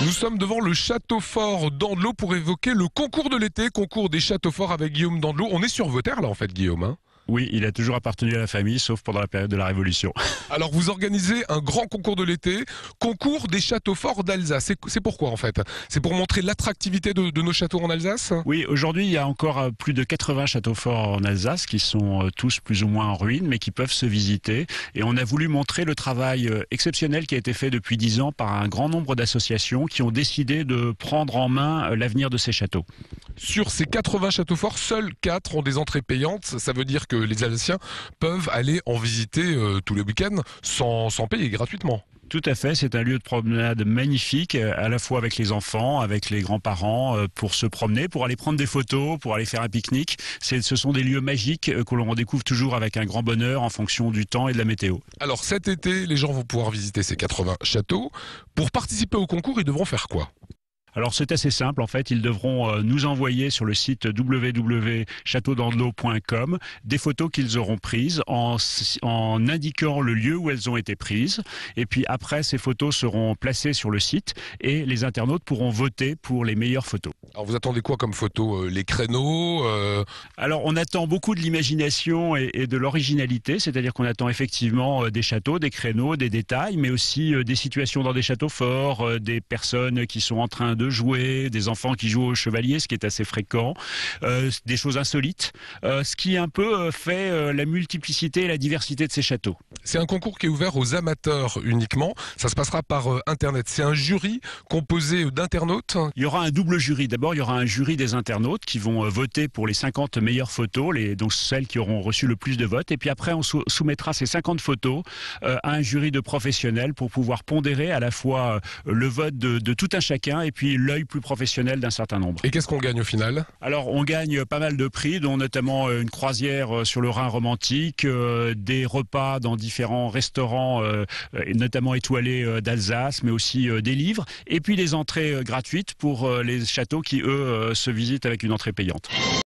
Nous sommes devant le château fort d'Andelot pour évoquer le concours de l'été, concours des châteaux forts avec Guillaume d'Andelot. On est sur vos terres là en fait, Guillaume, hein. Oui, il a toujours appartenu à la famille, sauf pendant la période de la Révolution. Alors vous organisez un grand concours de l'été, concours des châteaux forts d'Alsace. C'est pourquoi en fait? C'est pour montrer l'attractivité de nos châteaux en Alsace? Oui, aujourd'hui, il y a encore plus de 80 châteaux forts en Alsace qui sont tous plus ou moins en ruine, mais qui peuvent se visiter. Et on a voulu montrer le travail exceptionnel qui a été fait depuis 10 ans par un grand nombre d'associations qui ont décidé de prendre en main l'avenir de ces châteaux. Sur ces 80 châteaux forts, seuls 4 ont des entrées payantes. Ça veut dire que les Alsaciens peuvent aller en visiter tous les week-ends sans payer, gratuitement. Tout à fait, c'est un lieu de promenade magnifique, à la fois avec les enfants, avec les grands-parents, pour se promener, pour aller prendre des photos, pour aller faire un pique-nique. Ce sont des lieux magiques que l'on découvre toujours avec un grand bonheur en fonction du temps et de la météo. Alors cet été, les gens vont pouvoir visiter ces 80 châteaux. Pour participer au concours, ils devront faire quoi? Alors c'est assez simple, en fait, ils devront nous envoyer sur le site www.chateaudandelot.com des photos qu'ils auront prises en indiquant le lieu où elles ont été prises. Et puis après, ces photos seront placées sur le site et les internautes pourront voter pour les meilleures photos. Alors vous attendez quoi comme photos? Les créneaux Alors on attend beaucoup de l'imagination et de l'originalité, c'est-à-dire qu'on attend effectivement des châteaux, des créneaux, des détails, mais aussi des situations dans des châteaux forts, des personnes qui sont en train de jouer, des enfants qui jouent au chevalier, ce qui est assez fréquent, des choses insolites, ce qui un peu fait la multiplicité et la diversité de ces châteaux. C'est un concours qui est ouvert aux amateurs uniquement. Ça se passera par Internet. C'est un jury composé d'internautes. Il y aura un double jury. D'abord, il y aura un jury des internautes qui vont voter pour les 50 meilleures photos, donc celles qui auront reçu le plus de votes. Et puis après, on soumettra ces 50 photos à un jury de professionnels pour pouvoir pondérer à la fois le vote de tout un chacun et puis l'œil plus professionnel d'un certain nombre. Et qu'est-ce qu'on gagne au final? Alors, on gagne pas mal de prix, dont notamment une croisière sur le Rhin romantique, des repas dans différents restaurants, notamment étoilés d'Alsace, mais aussi des livres, et puis des entrées gratuites pour les châteaux qui, eux, se visitent avec une entrée payante.